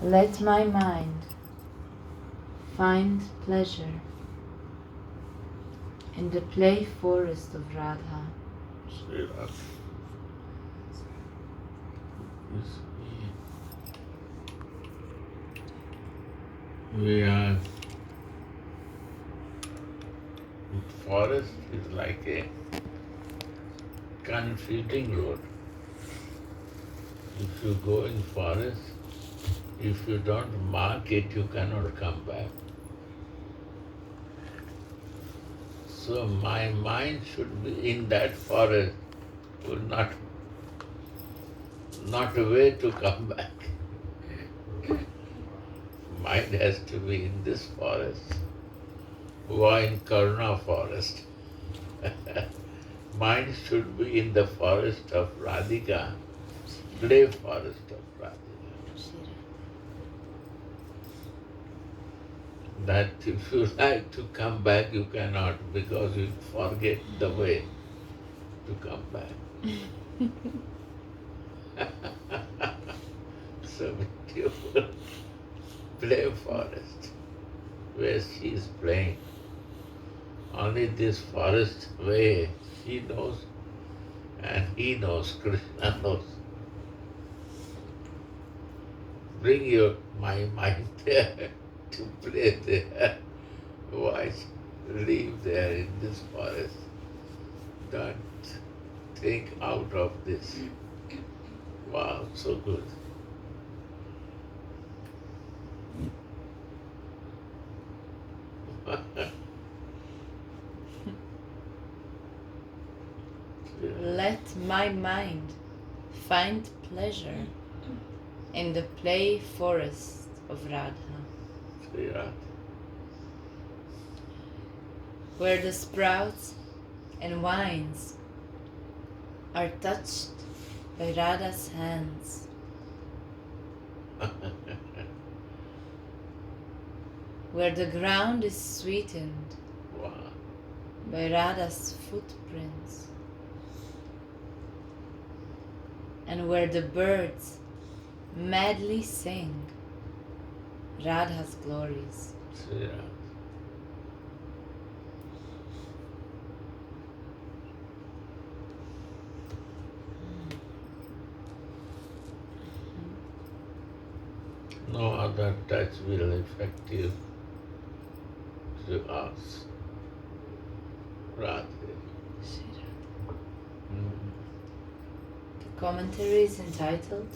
Let my mind find pleasure in the play forest of Radha. Sri Radha. We are, forest is like a confusing road. If you go in forest, if you don't mark it, you cannot come back. So my mind should be in that forest, will not a way to come back. Mind has to be in this forest. Why in Karuna forest? Mind should be in the forest of Radhika, play forest of Radhika. That if you like to come back, you cannot, because you forget the way to come back. So beautiful. Play forest where she is playing. Only this forest way she knows and he knows, Krishna knows. Bring my mind there to play there. Why live there in this forest? Don't think out of this. Wow, so good. Let my mind find pleasure in the play forest of Radha, where the sprouts and vines are touched by Radha's hands, where the ground is sweetened by Radha's footprints, and where the birds madly sing Radha's glories. No other touch will affect you to us. Radhe. The commentary is entitled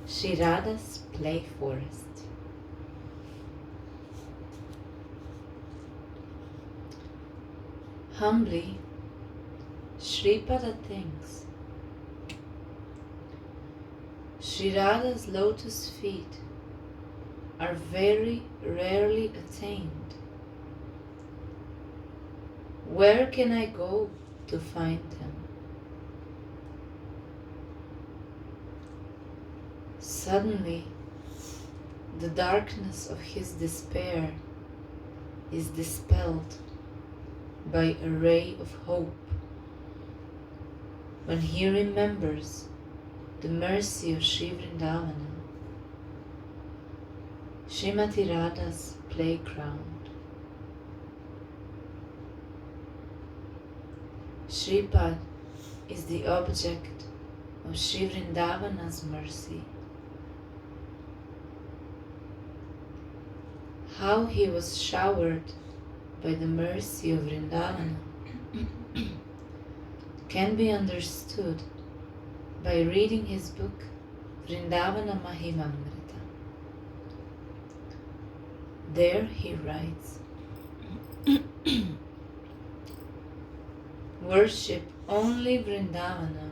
Sri Radha's Play Forest. Humbly, Shripada thinks, Sri Radha's lotus feet are very rarely attained. Where can I go to find them? Suddenly, the darkness of his despair is dispelled by a ray of hope when he remembers the mercy of Sri Vrindavana, Srimati Radha's playground. Shripad is the object of Sri Vrindavana's mercy. How he was showered by the mercy of Vrindavana can be understood by reading his book Vrindavana Mahimamrita. There he writes, worship only Vrindavana,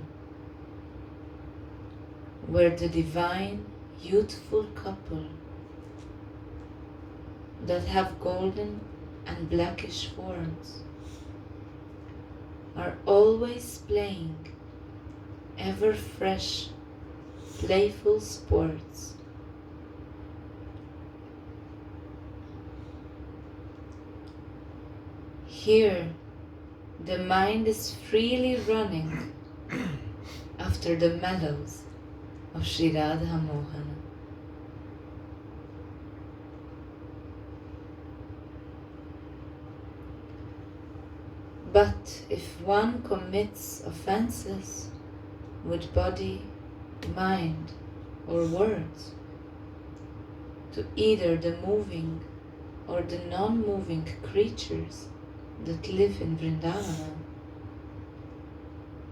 where the divine, youthful couple that have golden and blackish forms are always playing ever fresh, playful sports. Here, the mind is freely running after the mellows of Sri Radha Mohana. But if one commits offenses with body, mind, or words to either the moving or the non-moving creatures that live in Vrindavana,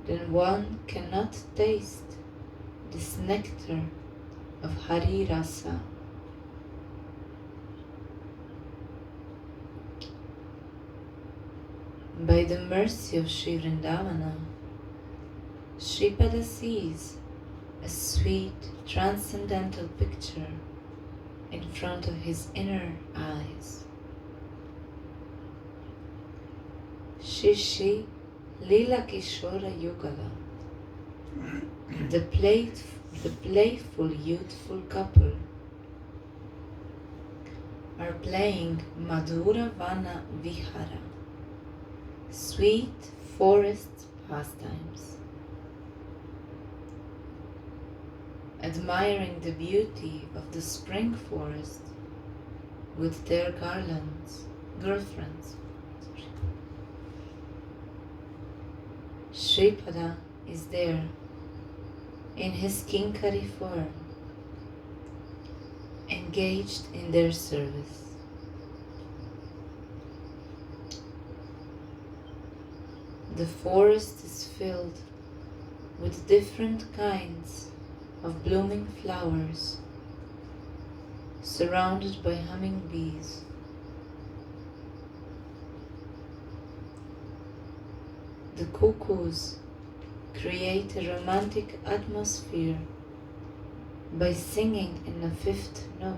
then one cannot taste this nectar of Hari Rasa. By the mercy of Sri Vrindavana, Shripada sees a sweet, transcendental picture in front of his inner eyes. Shishi Lila Kishora Yugala, the playful youthful couple, are playing Madhura Vana Vihara, sweet forest pastimes, admiring the beauty of the spring forest with their girlfriends. Shripada is there in his kinkari form, engaged in their service. The forest is filled with different kinds of blooming flowers, surrounded by hummingbees. The cuckoos create a romantic atmosphere by singing in a fifth note.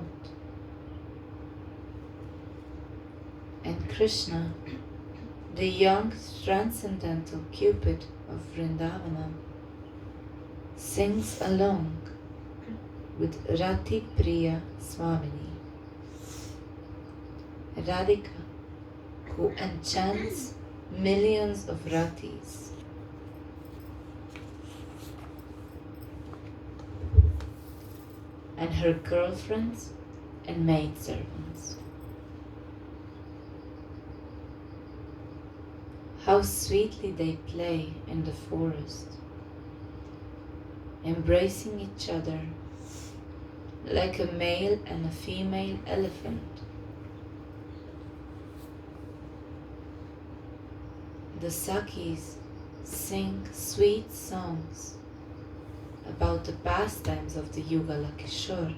And Krishna, the young transcendental Cupid of Vrindavana, sings along with Rati Priya Swamini, Radhika, who enchants millions of Ratis. And her girlfriends and maidservants. How sweetly they play in the forest, embracing each other like a male and a female elephant. The Sakis sing sweet songs about the pastimes of the Yugala Kishore,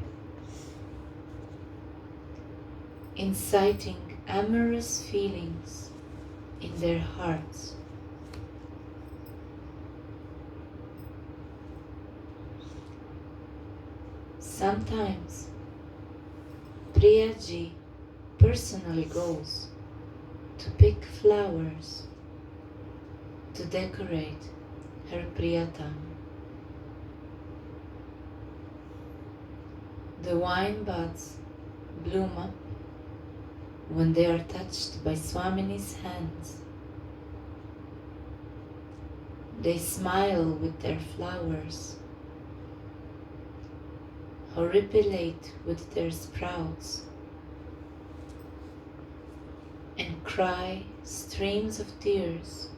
inciting amorous feelings in their hearts. Sometimes Priyaji personally goes to pick flowers to decorate her Priyatam. The wine buds bloom up when they are touched by Swamini's hands. They smile with their flowers, horripilate with their sprouts, and cry streams of tears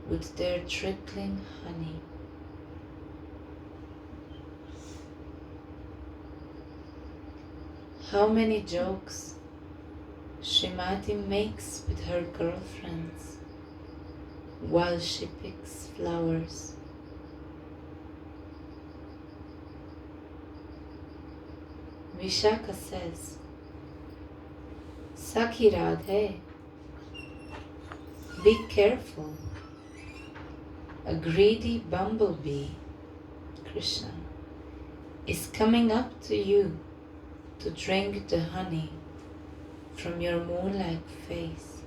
with their trickling honey. How many jokes Srimati makes with her girlfriends while she picks flowers. Vishaka says, Sakhi Radhe, be careful. A greedy bumblebee, Krishna, is coming up to you to drink the honey from your moon-like face.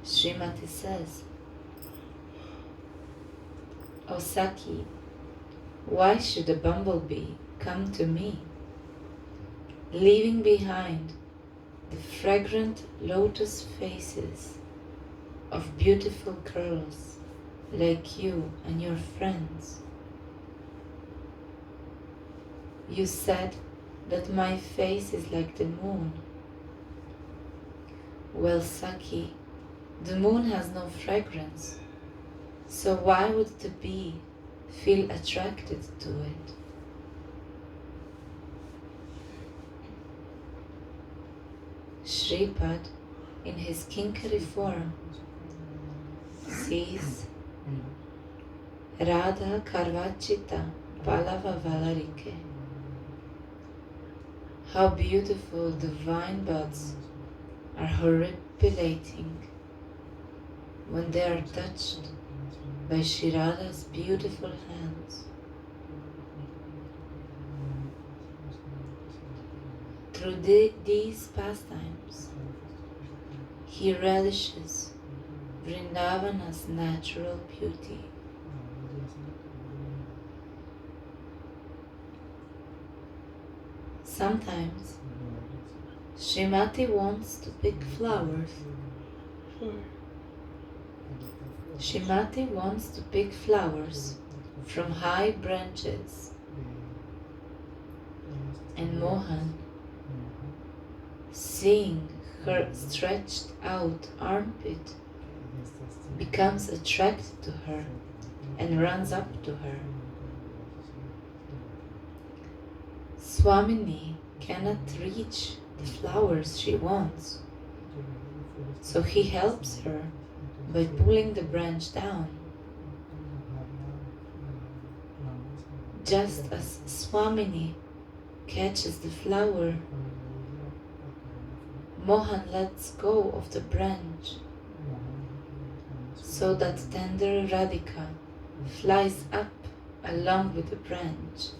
Srimati says, O Sakhi, why should a bumblebee come to me, leaving behind the fragrant lotus faces of beautiful girls like you and your friends? You said that my face is like the moon, Well, Saki, the moon has no fragrance, so why would the bee feel attracted to it? Shripad, in his kinkari form, sees Radha Karvachita Palava Valarike. How beautiful the vine buds are horripilating when they are touched by Shri Radha's beautiful hands. Through these pastimes, he relishes Vrindavana's natural beauty. Sometimes, Srimati wants to pick flowers. Srimati wants to pick flowers from high branches, and Mohan, seeing her stretched out armpit, becomes attracted to her and runs up to her. Swamini cannot reach the flowers she wants, so he helps her by pulling the branch down. Just as Swamini catches the flower, Mohan lets go of the branch so that tender Radhika flies up along with the branch.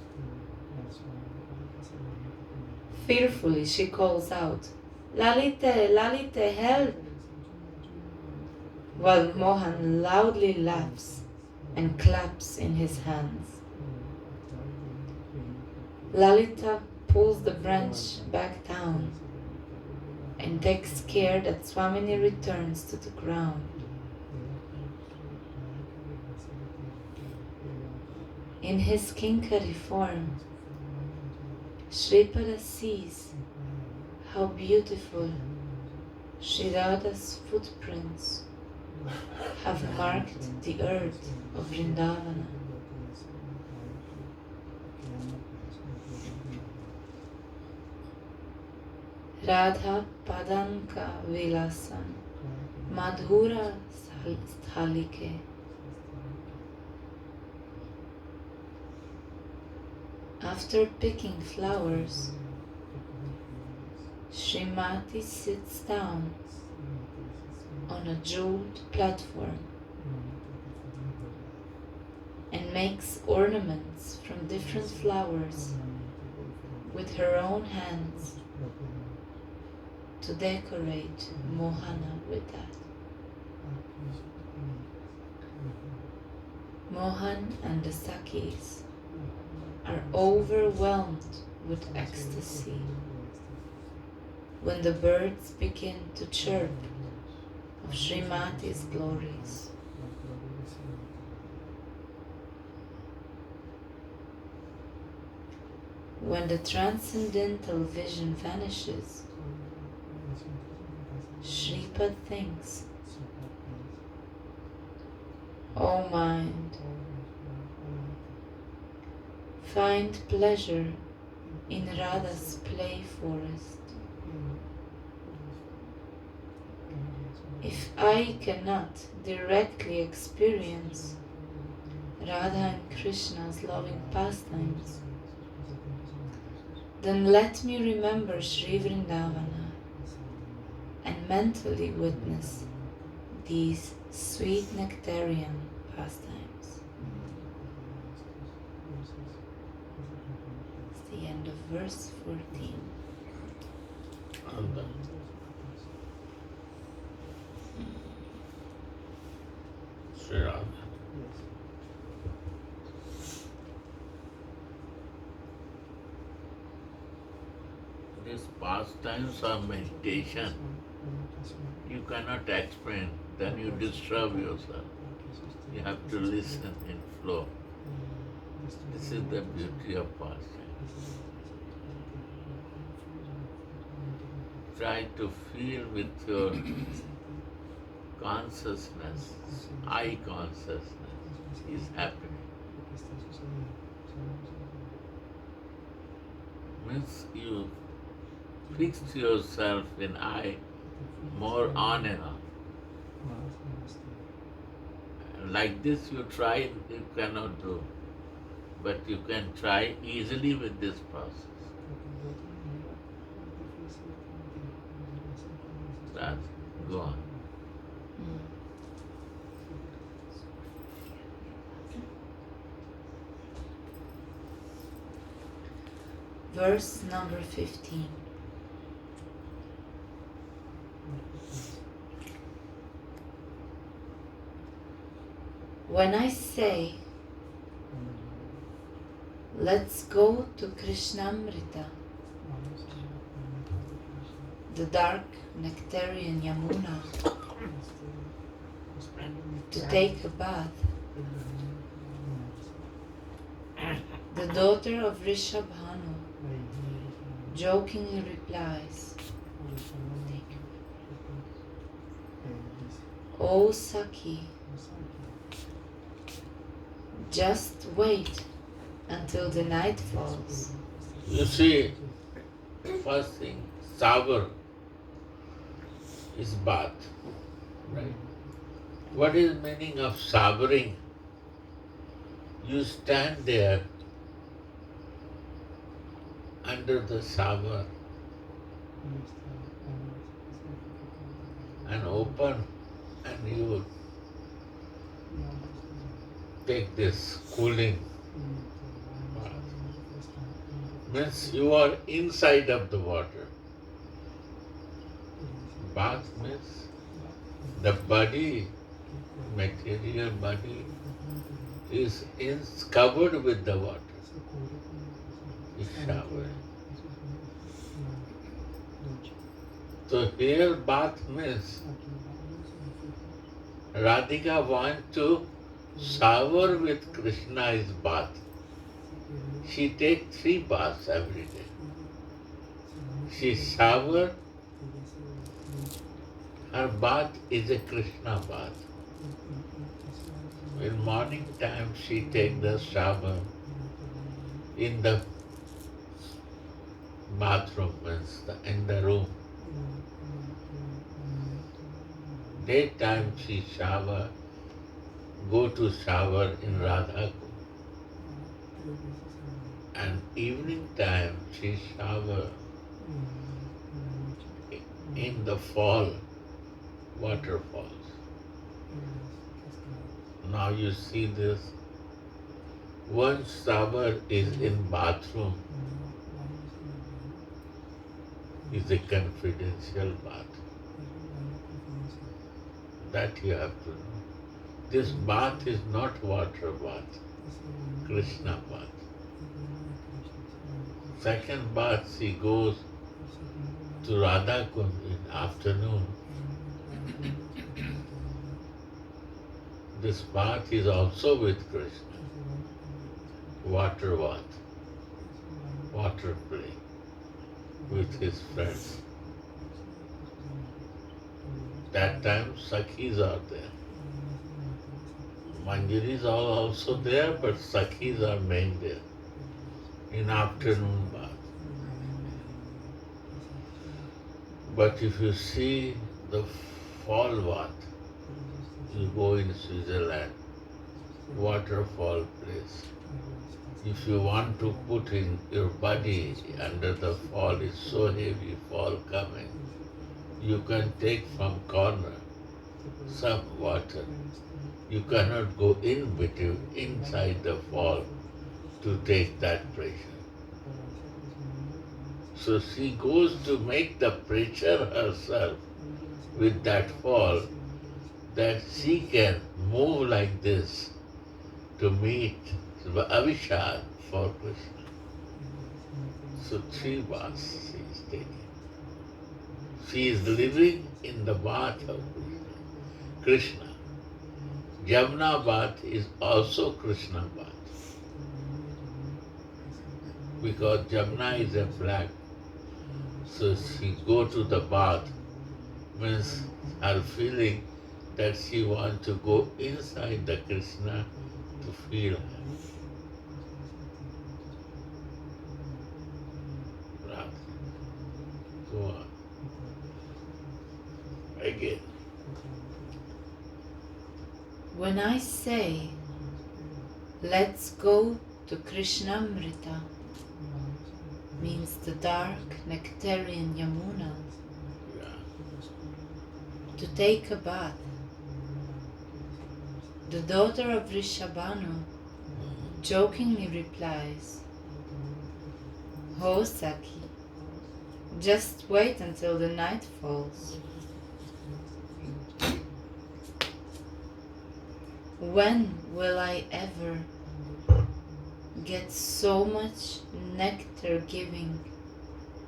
Fearfully she calls out, "Lalite, Lalite, help!" while Mohan loudly laughs and claps in his hands. Lalita pulls the branch back down and takes care that Swamini returns to the ground. In his kinkari form, Shripada sees how beautiful Shri Radha's footprints have marked the earth of Vrindavana. Radha Padanka Vilasan Madhura Sthalike. After picking flowers, Srimati sits down on a jeweled platform and makes ornaments from different flowers with her own hands to decorate Mohana with that. Mohan and the Sakis are overwhelmed with ecstasy when the birds begin to chirp of Srimati's glories. When the transcendental vision vanishes, Shripad thinks, "O mind, find pleasure in Radha's play forest. If I cannot directly experience Radha and Krishna's loving pastimes, then let me remember Sri Vrindavana and mentally witness these sweet nectarian pastimes." It's the end of verse 14. Sri Radha. These pastimes are meditation. You cannot explain, then you disturb yourself. You have to listen in flow. This is the beauty of pastime. try to feel with your consciousness, eye consciousness is happening. Means you fix yourself in eye more on and off. Like this you try, you cannot do. But you can try easily with this process. That, go on. Verse number 15. When I say, let's go to Krishnamrita, the dark nectarian Yamuna, to take a bath, the daughter of Rishabhanu jokingly replies, "Oh Saki, just wait until the night falls." You see, first thing, sabar is bath. Right? What is meaning of sabering? You stand there under the sabar and open and you take this cooling bath. Means you are inside of the water. Bath means the body, material body, is covered with the water. It's showered. So here bath means Radhika wants to shower with Krishna is bath. She takes 3 baths every day. She shower, her bath is a Krishna bath. In morning time she takes the shower in the bathroom, means in the room. Daytime she go to shower in Radha Kund. And evening time she shower in the fall, waterfalls. Now you see this. One shower is in bathroom, is a confidential bath. That you have to know. This bath is not water bath, Krishna bath. Second bath she goes to Radha Kund in afternoon. This bath is also with Krishna. Water bath, water play with his friends. That time Sakhis are there. Manjaris are also there, but Sakhis are main there in afternoon bath. But if you see the fall bath, you go in Switzerland, waterfall place. If you want to put in your body under the fall, it's so heavy fall coming, you can take from corner some water. You cannot go in between, inside the fall to take that pressure. So she goes to make the pressure herself with that fall, that she can move like this to meet Avishad for Krishna. So 3 baths she is taking. She is living in the bath of Krishna. Jamna bath is also Krishna bath. Because Jamna is a black. So she go to the bath, means her feeling that she wants to go inside the Krishna to feel her. Radha, go on. Again. When I say, let's go to Krishnamrita, means the dark nectarian Yamuna, to take a bath. The daughter of Rishabhanu jokingly replies, "Ho Saki, just wait until the night falls. When will I ever get so much nectar-giving,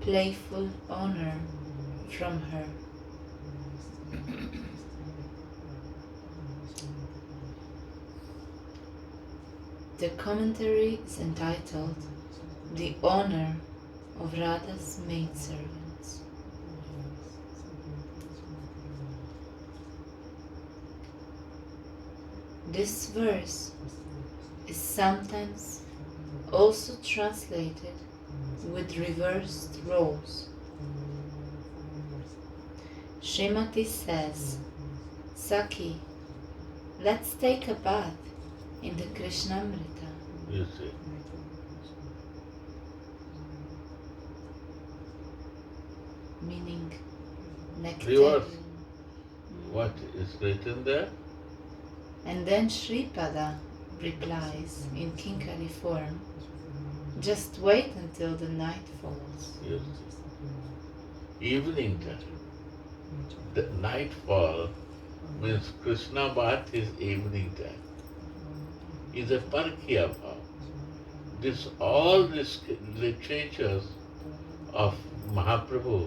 playful honor from her?" The commentary is entitled "The Honor of Radha's Maidservants." This verse is sometimes also translated with reversed roles. Srimati says, "Saki, let's take a bath in the Krishnamrita." You see. Meaning nectar. Reverse. What is written there? And then Shripada replies in Kinkari form, "Just wait until the night falls." Yes. Evening time. The nightfall means Krishna Bhatt is evening time. Is a Parkya bhav. All this literatures of Mahaprabhu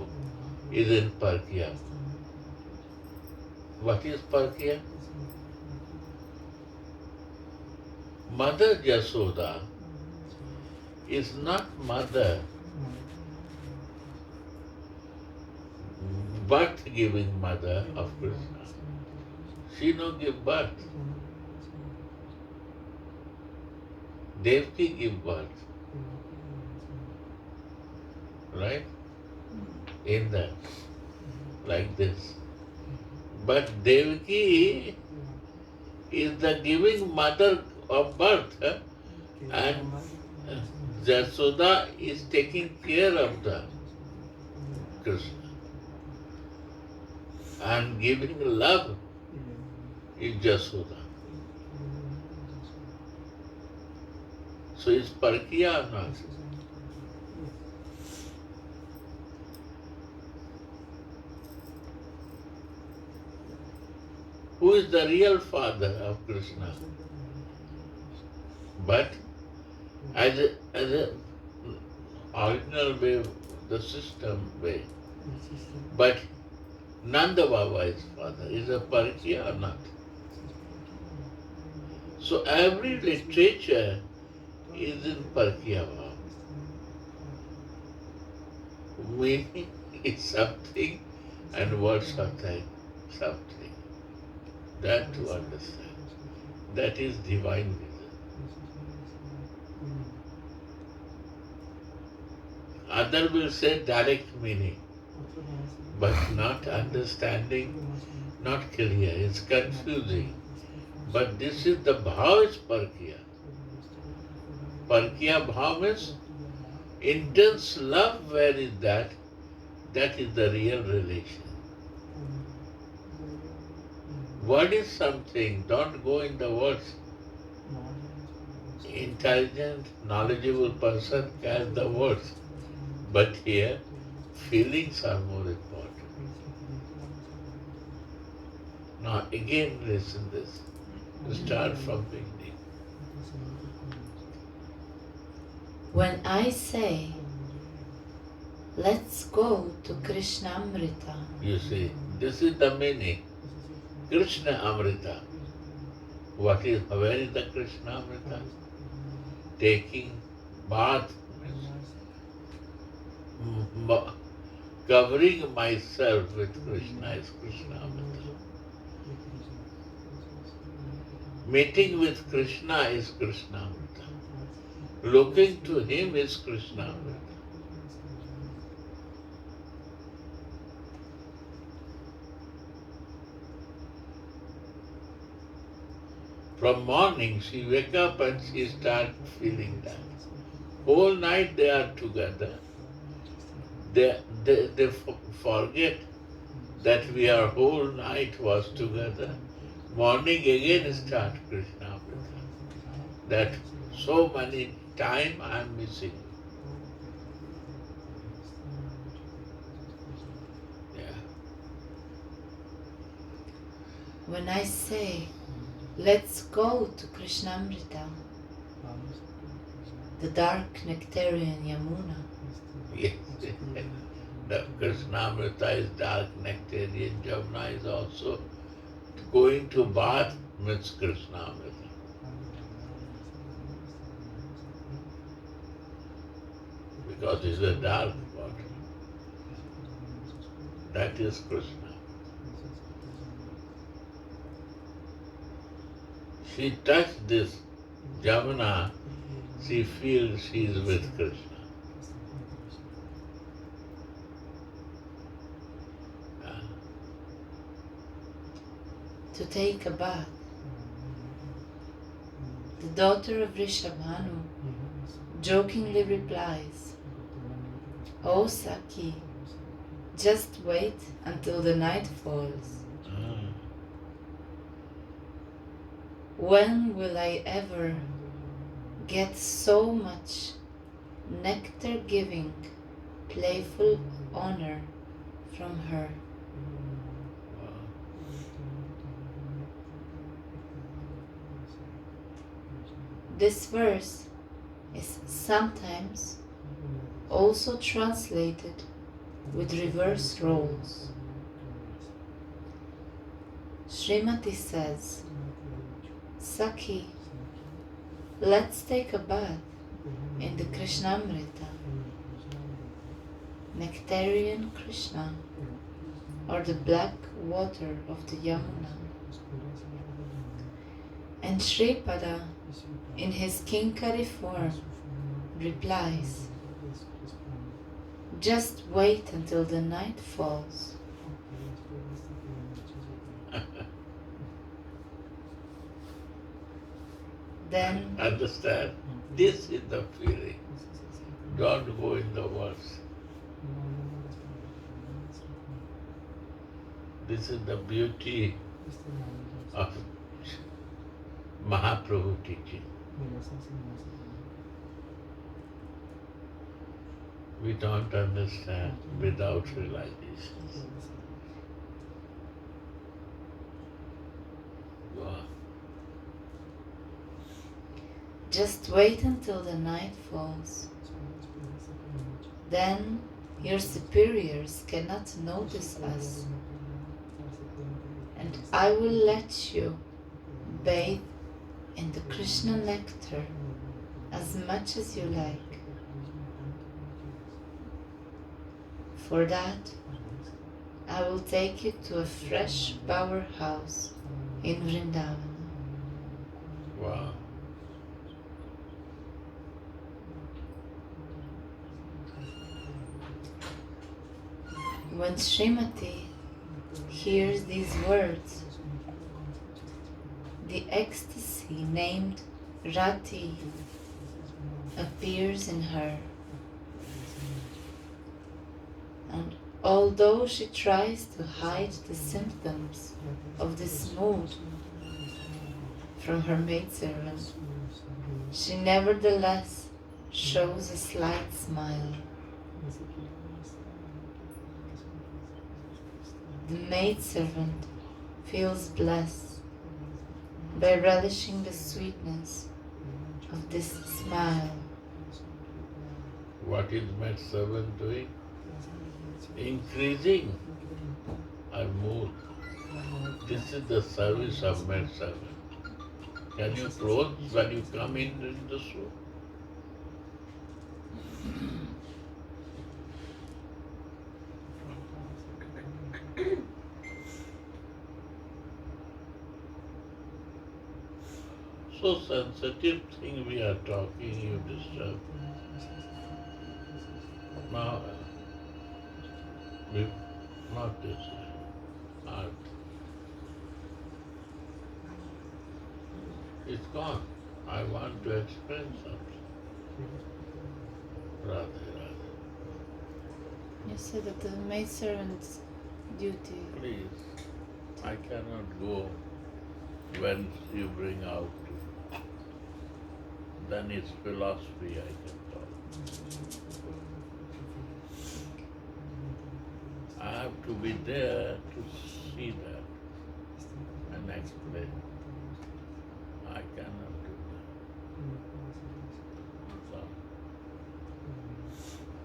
is in Parkya. What is Parkya? Mother Jasoda is not mother, birth-giving mother of Krishna. She no give birth. Devaki give birth. Right? In that, like this. But Devaki is the giving mother of birth, and Jasoda is taking care of the Krishna. And giving love is Jasoda. So is Parkiya or not? Who is the real father of Krishna? But as a original way, the system way. But Nanda Baba is father. Is a Parikya or not? So every literature is in Parikya Baba. Meaning is something and words are something. That to understand. That is divine vision. Other will say direct meaning, but not understanding, not clear. It's confusing. But this is the bhav is Parkiya. Parkiya bhav is intense love. Where is that? That is the real relation. Word is something. Don't go in the words. Intelligent, knowledgeable person catch the words. But here, feelings are more important. Now again listen this. Start from beginning. When I say, let's go to Krishnamrita. You see, this is the meaning. Krishna Amrita. Where is the Krishna Amrita? Taking bath covering myself with Krishna is Krishnamrita. Meeting with Krishna is Krishnamrita. Looking to him is Krishnamrita. From morning she wake up and she start feeling that. Whole night they are together. They forget that we are whole night was together. Morning again start Krishna. That so many time I am missing. Yeah. When I say, let's go to Krishnamrita, the dark nectarian Yamuna. Yes. The Krishnamrita is dark nectarian. Jamuna is also going to bath means Krishnamrita. Because it's a dark water. That is Krishna. She touched this Jamuna, she feels she is with Krishna. To take a bath. The daughter of Rishabhanu jokingly replies, "Oh Saki, just wait until the night falls. When will I ever get so much nectar-giving, playful honor from her?" This verse is sometimes also translated with reverse roles. Srimati says, "Saki, let's take a bath in the Krishnamrita, nectarian Krishna, or the black water of the Yamuna." And Shripada, in his Kinkari form, replies, "Just wait until the night falls." Then understand, this is the feeling. Don't go in the words. This is the beauty of Mahaprabhu teaching. We don't understand without realization. Go on. just wait until the night falls. Then your superiors cannot notice us, and I will let you bathe in the Krishna nectar as much as you like. For that, I will take you to a fresh powerhouse in Vrindavan. Wow. When Srimati hears these words, the ecstasy named Rati appears in her. And although she tries to hide the symptoms of this mood from her maidservant, she nevertheless shows a slight smile. The maidservant feels blessed by relishing the sweetness of this smile. What is maid servant doing? Increasing our mood. This is the service of maid servant. Can you close when you come in this room? so sensitive thing we are talking, you disturb. Now, we not this art. It's gone. I want to explain something. Radha, Radha. You said that the maidservant's duty. Please, I cannot go when you bring out. Then it's philosophy I can talk. I have to be there to see that and explain. I cannot do that. So,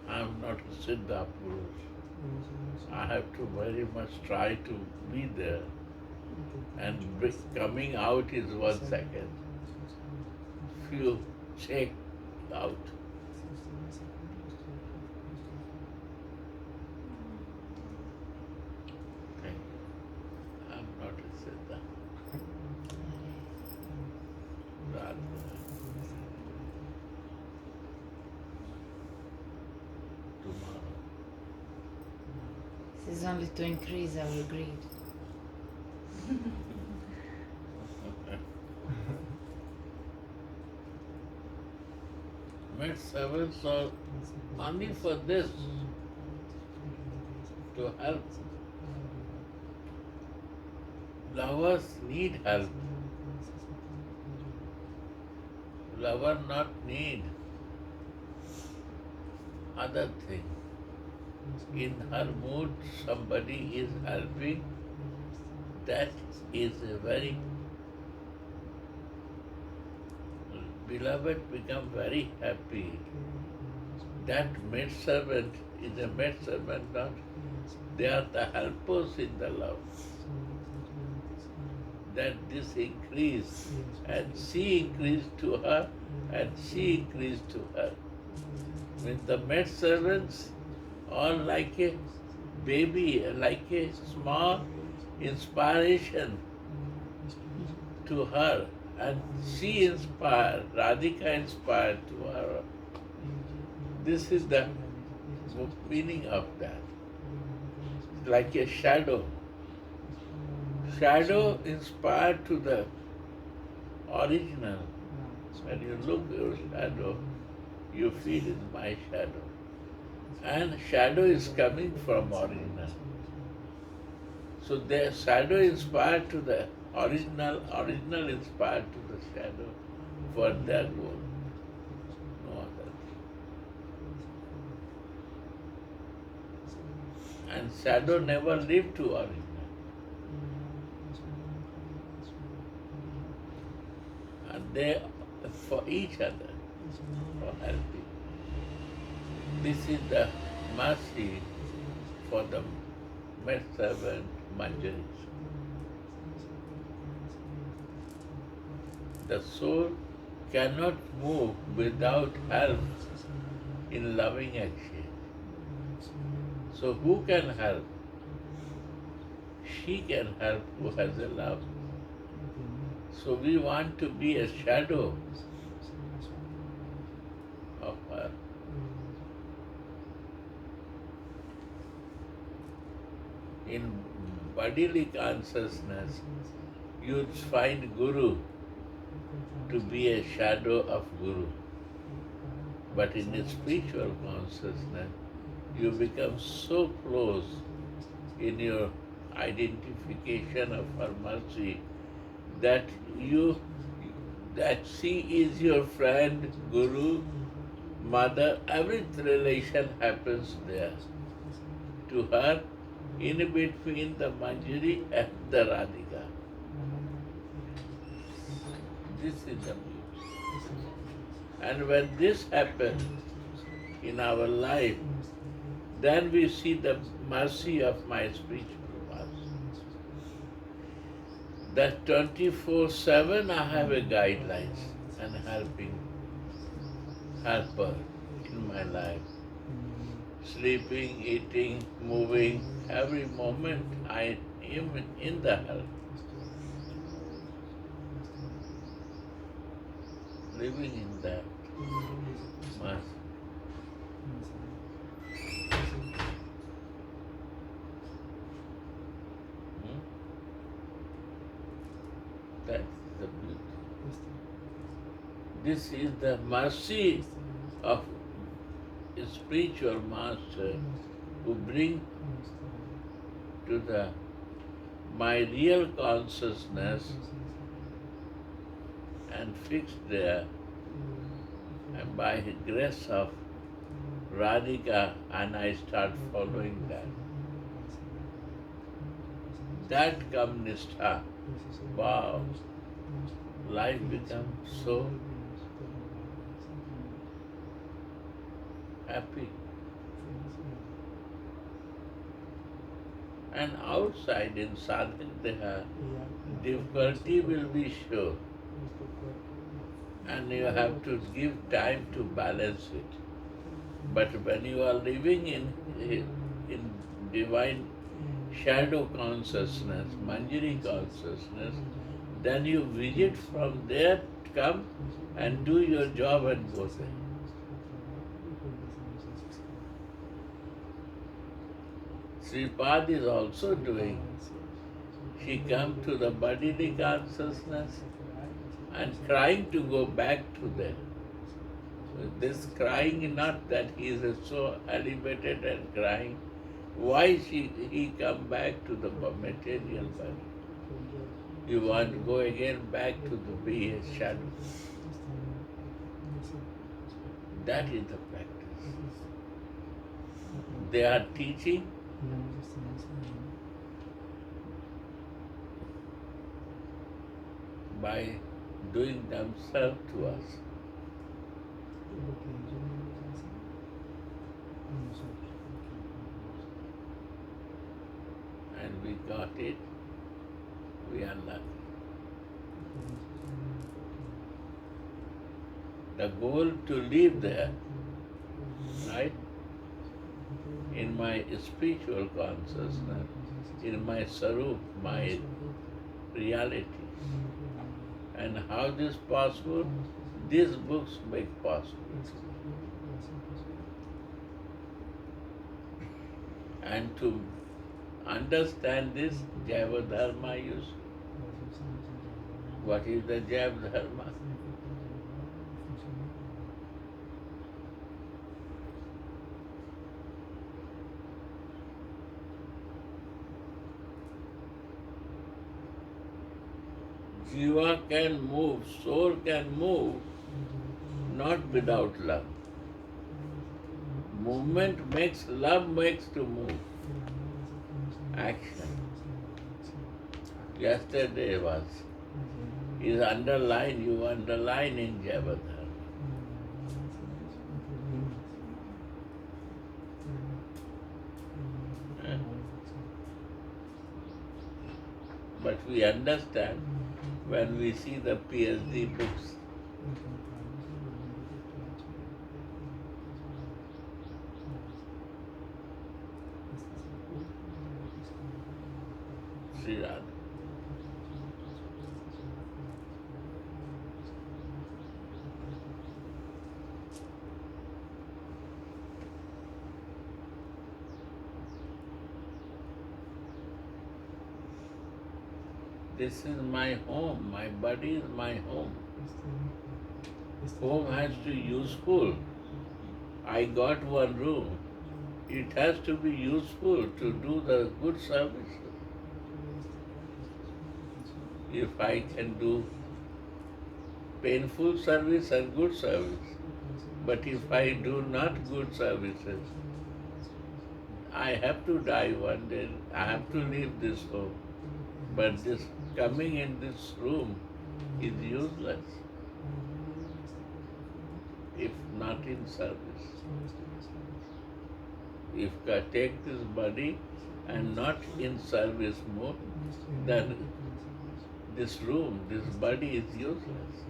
I am not a Siddha Purush. I have to very much try to be there, and coming out is 1 second. Few check out. Thank you. I'm not a Siddha. Radha. Tomorrow. This is only to increase our greed. Maid servants are only for this, to help. Lovers need help. Lover not need other thing. In her mood, somebody is helping. That is a very beloved become very happy. That maidservant is a maidservant, not they are the helpers in the love. That this increase, and she increased to her, and she increased to her. When the maidservants are like a baby, like a small inspiration to her, and she inspired, Radhika inspired to her. This is the meaning of that. Like a shadow. Shadow inspired to the original. When you look at your shadow, you feel it's my shadow. And shadow is coming from original. So the shadow inspired to the original, original inspired to the shadow for their goal. No other thing. And shadow never lived to original. And they for each other, for helping. This is the mercy for the maidservant Manjaris. The soul cannot move without help in loving exchange. So who can help? She can help who has a love. So we want to be a shadow of her. In bodily consciousness, you find Guru to be a shadow of Guru. But in a spiritual consciousness, you become so close in your identification of her mercy that she is your friend, Guru, mother, every relation happens there. To her, in between the Manjari and the Radhika. This is the beauty. And when this happens in our life, then we see the mercy of my spiritual master. That 24/7 I have a guidelines and helper in my life. Sleeping, eating, moving, every moment I am in the help. living in that mass. Hmm? That's the beauty. This is the mercy of a spiritual master who bring to the my real consciousness and fix there, and by the grace of Radhika, and I start following that. That come Nishtha. Wow, life becomes so happy. And outside in sadhak deha, difficulty will be sure. And you have to give time to balance it. But when you are living in divine shadow consciousness, Manjari consciousness, then you visit from there, come and do your job and go there. Sripad is also doing. She come to the bodily consciousness and trying to go back to there. This crying is not that he is so elevated and crying. Why he come back to the material body? You want to go again back to the be a shadow. That is the practice. They are teaching by doing themselves to us. And we got it, we are lucky. The goal to live there, right, in my spiritual consciousness, in my sarup, my reality. And how this possible? These books make possible. And to understand this, Jaiva Dharma use. What is the Jaiva Dharma? Jiva can move, soul can move, not without love. Movement makes, love makes to move. Action. Yesterday was, is underlined, you underline in Jaiva-dharma. But we understand when we see the PhD books. Sri Radha. This is my home, my body is my home. Home has to be useful. I got one room. It has to be useful to do the good service. If I can do painful service and good service, but if I do not good services, I have to die one day. I have to leave this home. But this coming in this room is useless if not in service. If I take this body and not in service mode, then this room, this body is useless.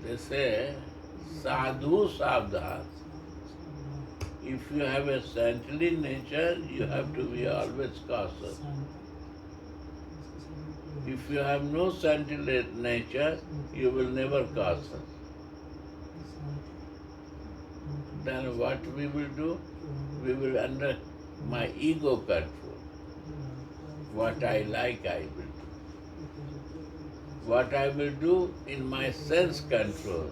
They say, Sadhu Savdhan. If you have a saintly nature, you have to be always cautious. If you have no saintly nature, you will never cautious. Then what we will do? We will under my ego control. What I like, I will do. What I will do in my sense control.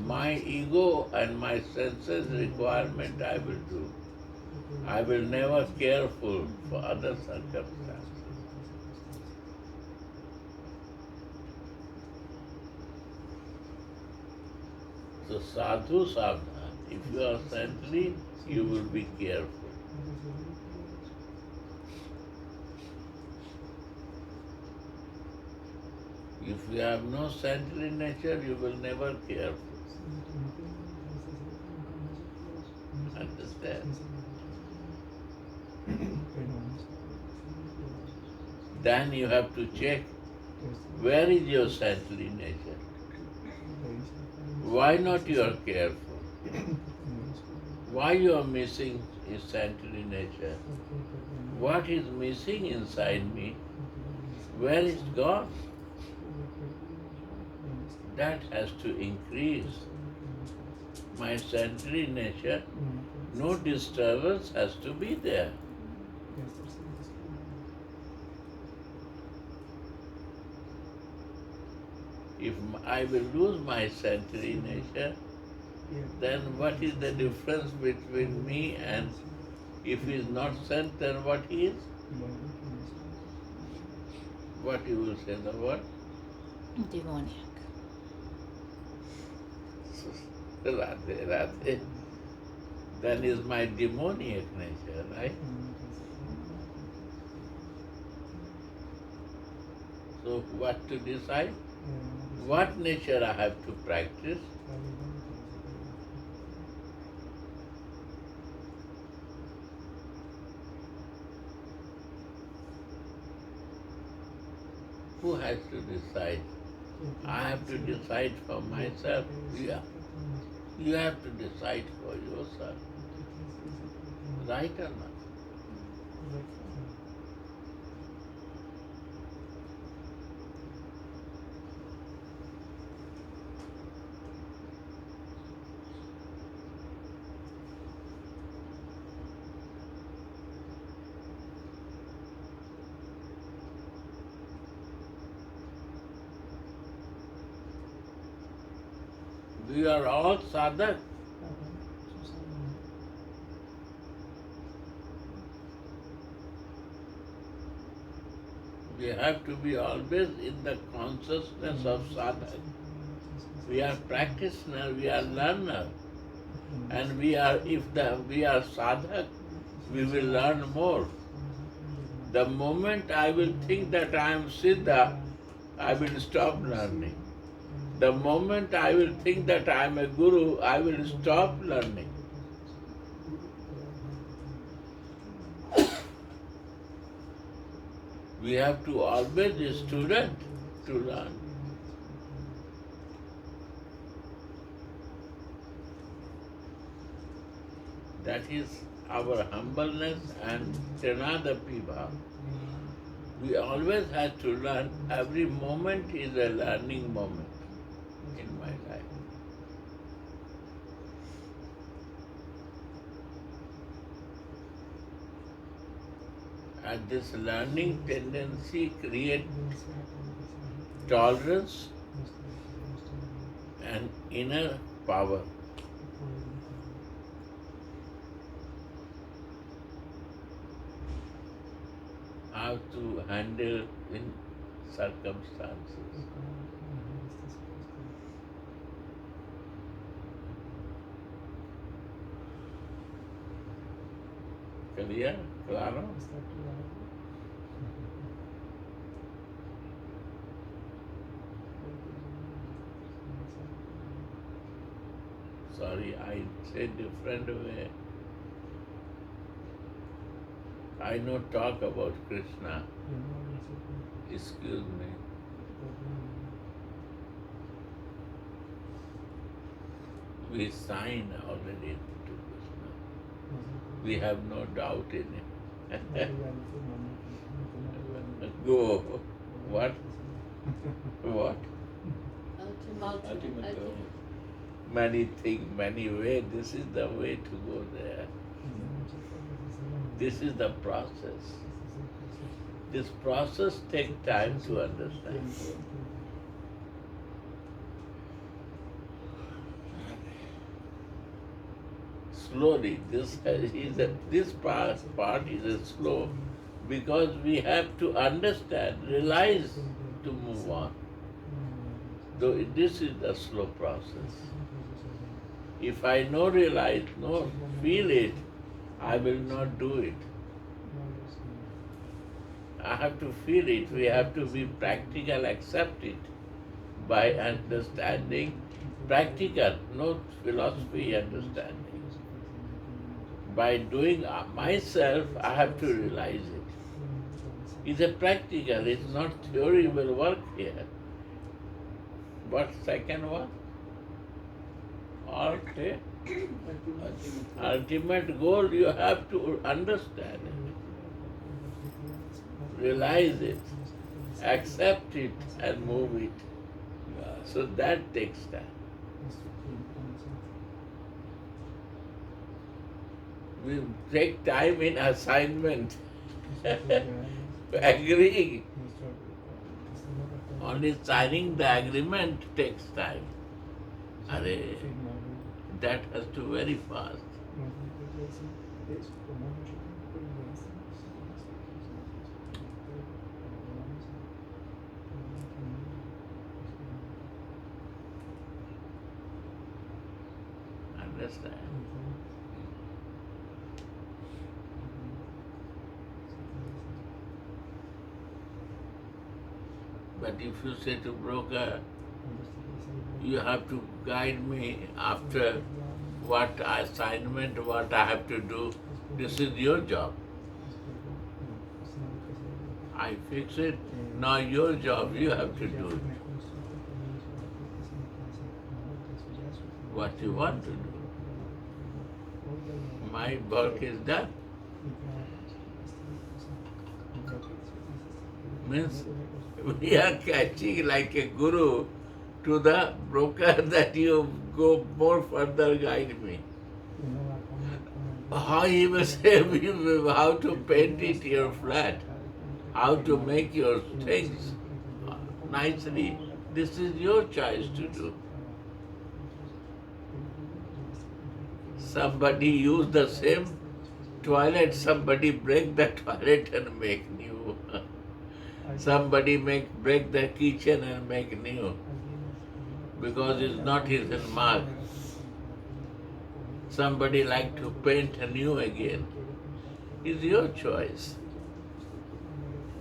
My ego and my senses requirement I will do. I will never careful for other circumstances. So sadhu savdhan, if you are saintly, you will be careful. If you have no saintly nature, you will never careful. Understand? Then you have to check where is your saintly nature. Why not you are careful? Why you are missing is saintly nature? What is missing inside me? Where is God? That has to increase. My saintly nature, no disturbance has to be there. If I will lose my saintly nature, then what is the difference between me and if he is not sent, then what he is? What you will say the word? Demoniac. Radhe, Radhe. Then is my demoniac nature, right? So what to decide? What nature I have to practice? Who has to decide? I have to decide for myself. Yeah. You have to decide for yourself. Right or not? We are all sadhak. We have to be always in the consciousness of sadhak. We are practitioner, we are learner. And we are sadhak, we will learn more. The moment I will think that I am siddha, I will stop learning. The moment I will think that I am a guru, I will stop learning. We have to always be a student to learn. That is our humbleness and Trinada Piva. We always have to learn. Every moment is a learning moment in my life. And this learning tendency creates tolerance and inner power. How to handle in circumstances. Clear? Claro? Sorry, I say different way. I no talk about Krishna. Excuse me. We sign already to Krishna. We have no doubt in it. Go. What? What? Ultimate goal. Many things, many ways. This is the way to go there. This is the process. This process takes time to understand. Slowly, this part is a slow because we have to understand, realize to move on. Though this is a slow process. If I no realize, no feel it, I will not do it. I have to feel it. We have to be practical, accept it by understanding, practical, no philosophy understanding. By doing myself, I have to realize it. It's a practical, it's not theory will work here. What second one? Okay. Ultimate goal, you have to understand it, realize it, accept it, and move it. So that takes time. We take time in assignment, agreeing. Only signing the agreement takes time. That has to very fast. Understand? But if you say to broker, you have to guide me after what assignment, what I have to do, this is your job. I fix it, now your job, you have to do it. What you want to do. My work is done. Means we are catching like a guru to the broker that you go more further, guide me. How he will say how to paint it your flat, how to make your things nicely. This is your choice to do. Somebody use the same toilet, somebody break the toilet and make new. Somebody break the kitchen and make new. Because it's not his mark. Somebody like to paint anew again. It's your choice.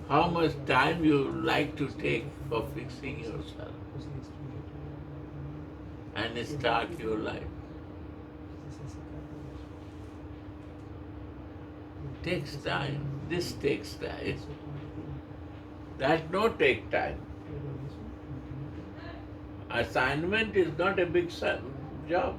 How much time you like to take for fixing yourself and start your life. Takes time. This takes time. That no take time. Assignment is not a big job.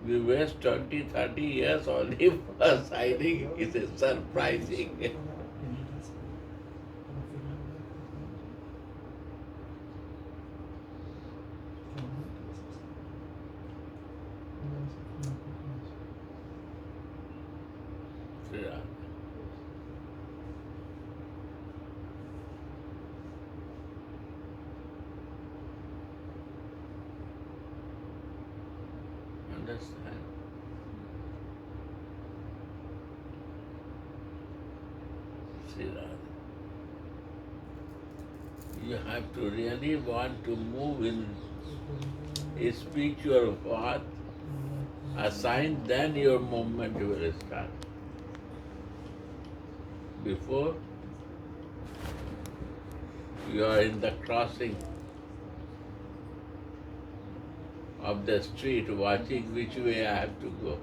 We waste 20, 30 years only for assigning. It is surprising. Understand? See that? You have to really want to move in a spiritual path, assign, then your movement will start. Before, you are in the crossing of the street watching which way I have to go.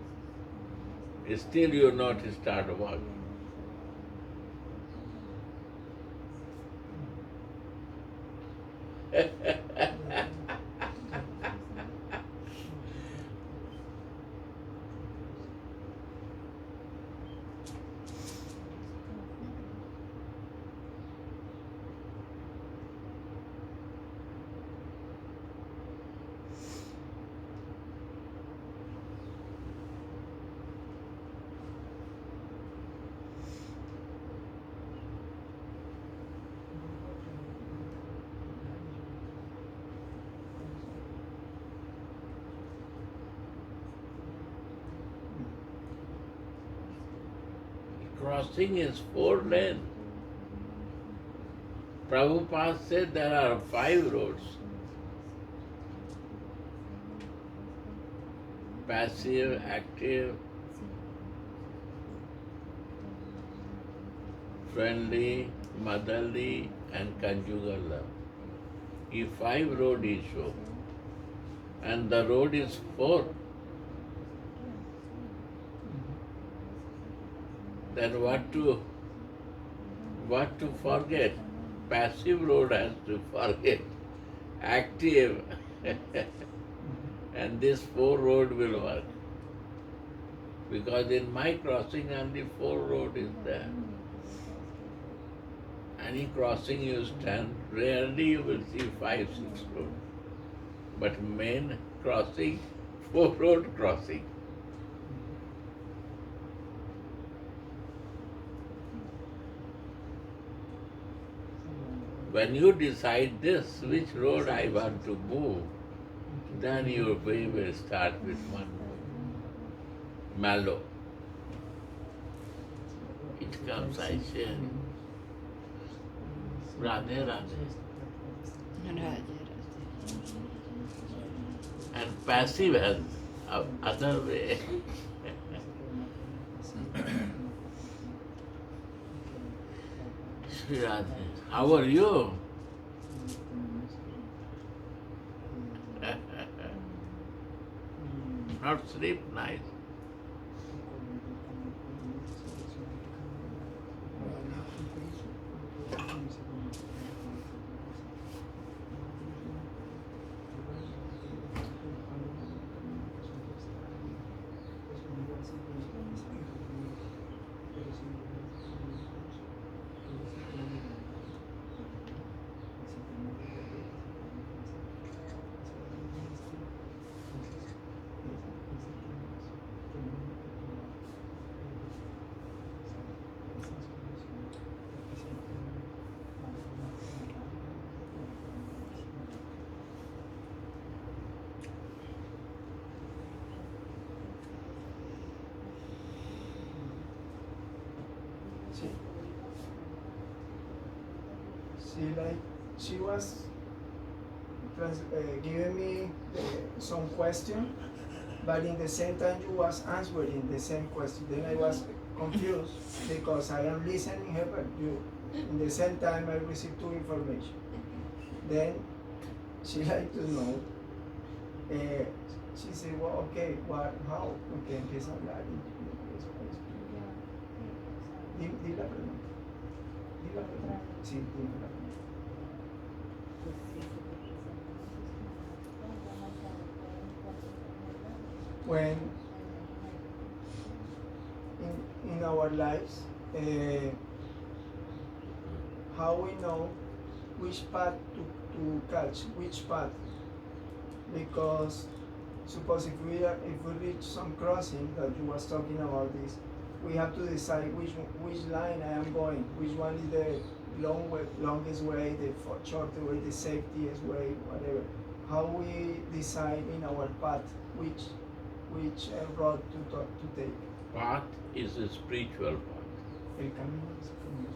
Still you not start walking. crossing is 4 lane. Prabhupada said there are 5 roads. Passive, active, friendly, motherly, and conjugal love. He 5 road he showed. And the road is 4. Then what to forget? Passive road has to forget. Active. And this 4 road will work. Because in my crossing only 4 road is there. Any crossing you stand, rarely you will see 5, 6 road. But main crossing, 4 road crossing. When you decide this, which road I want to move, then your way will start with one mellow. It comes, I share. Radhe Radhe. And passive has other way. Shri Radhe, how are you? Not sleep nice. She was giving me some question, but in the same time you was answering the same question. Then I was confused because I am listening her, but you, in the same time I received 2 information. Then she like to know. She said, well, okay, how? Okay, empieza a hablar. Di la pregunta. Di la pregunta. Sí, dime la pregunta. When in our lives, how we know which path to catch, which path, because suppose if we reach some crossing that you was talking about this, we have to decide which line I am going, which one is the longest way, the shorter way, the safest way, whatever. How we decide in our path which road to take. Path is a spiritual path. El camino es camino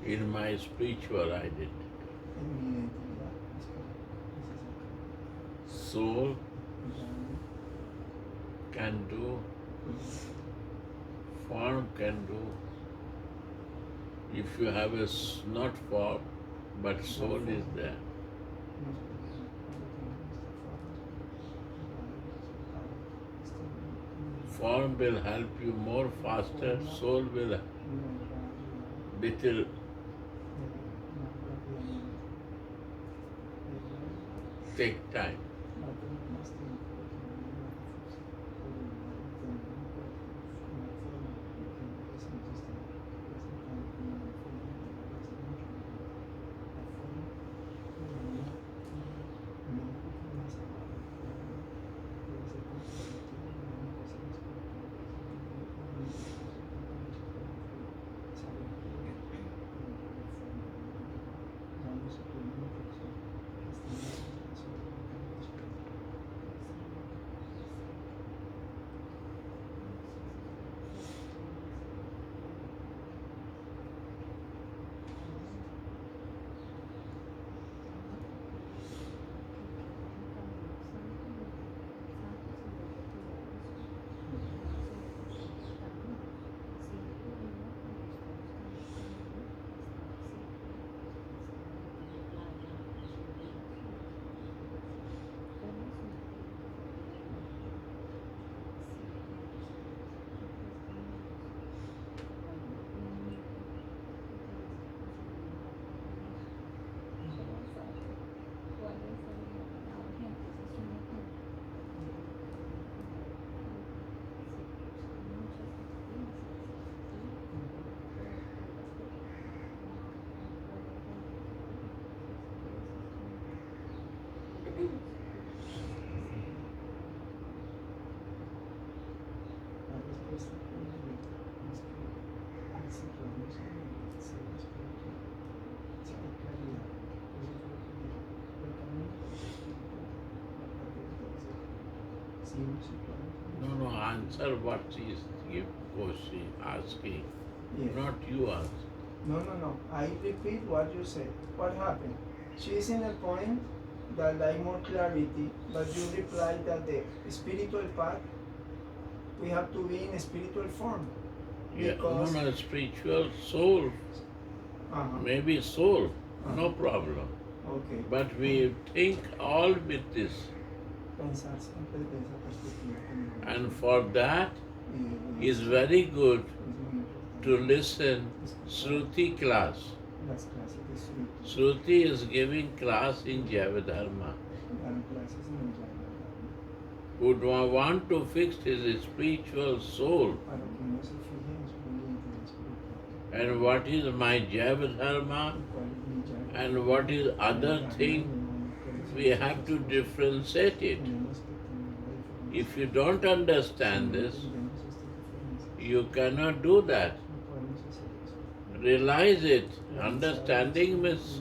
espiritual. In my spiritual identity. En mi identidad es Soul can do, form can do. If you have not form, but soul is there. Form will help you more faster, soul will little take time. No, answer what she is asking. Yes. Not you ask. No. I repeat what you said. What happened? She is in a point that like more clarity, but you reply that the spiritual path, we have to be in a spiritual form. Yeah, Because no, spiritual soul, maybe soul, no problem. Okay. But we think all with this. Pensar siempre desde esa perspectiva. And for that is very good to listen Shruti class. Las clases de Shruti. Shruti is giving class in Javadharma. Dan clases en el Yajna. Would want to fix his spiritual soul. Para que uno se fije en su identidad espiritual. And what is my Javadharma and what is other thing, we have to differentiate it. If you don't understand this, you cannot do that. Realize it. Understanding means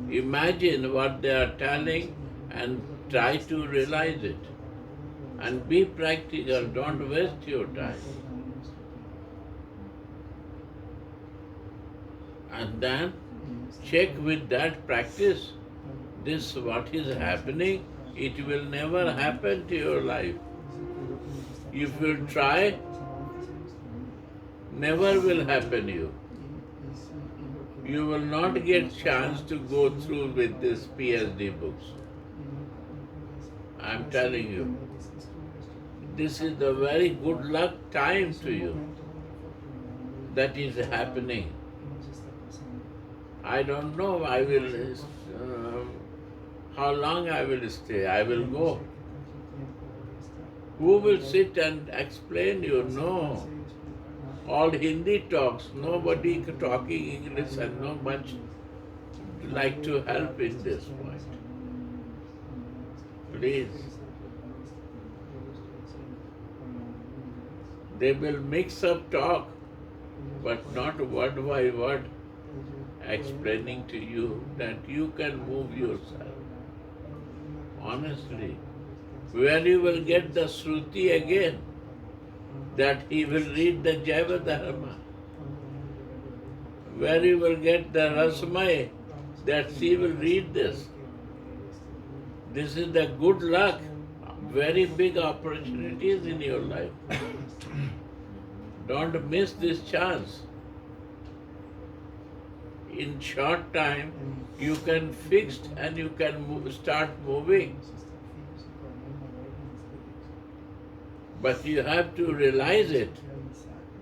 imagine what they are telling and try to realize it. And be practical, don't waste your time. And then check with that practice. This what is happening, it will never happen to your life. If you try, never will happen you. You will not get chance to go through with this PhD books. I am telling you. This is the very good luck time to you. That is happening. I don't know, I will, how long I will stay, I will go. Who will sit and explain you? No. All Hindi talks, nobody talking English and no much like to help in this point. Please. They will mix up talk, but not word by word explaining to you that you can move yourself. Honestly, where you will get the Shruti again, that he will read the Javadharma. Where you will get the Rasmai, that she will read this. This is the good luck, very big opportunities in your life. Don't miss this chance. In short time, you can fix and you can start moving. But you have to realize it.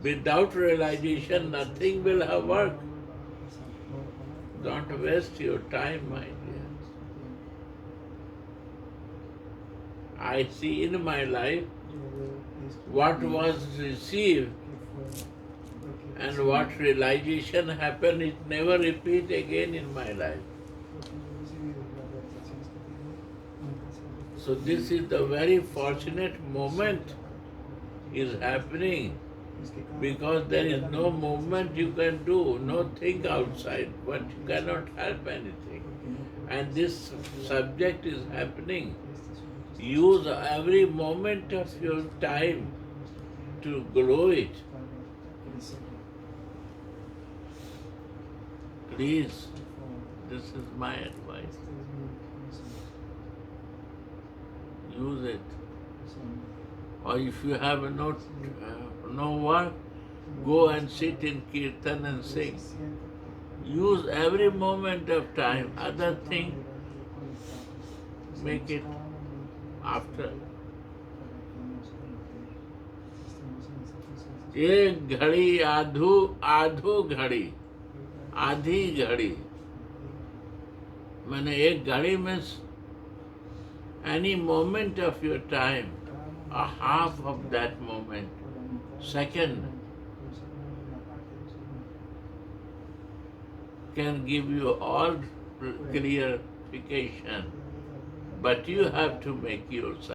Without realization, nothing will have worked. Don't waste your time, my dear. I see in my life what was received and what realization happened, it never repeat again in my life. So this is the very fortunate moment is happening because there is no movement you can do, no thing outside, but you cannot help anything. And this subject is happening. Use every moment of your time to grow it. Please, this is my advice. Use it. Or if you have no work, go and sit in kirtan and sing. Use every moment of time. Other thing, make it after. एक घड़ी आधो घड़ी आधी घड़ी मैंने एक घड़ी में any moment of your time, a half of that moment, second, can give you all clarification, but you have to make yourself.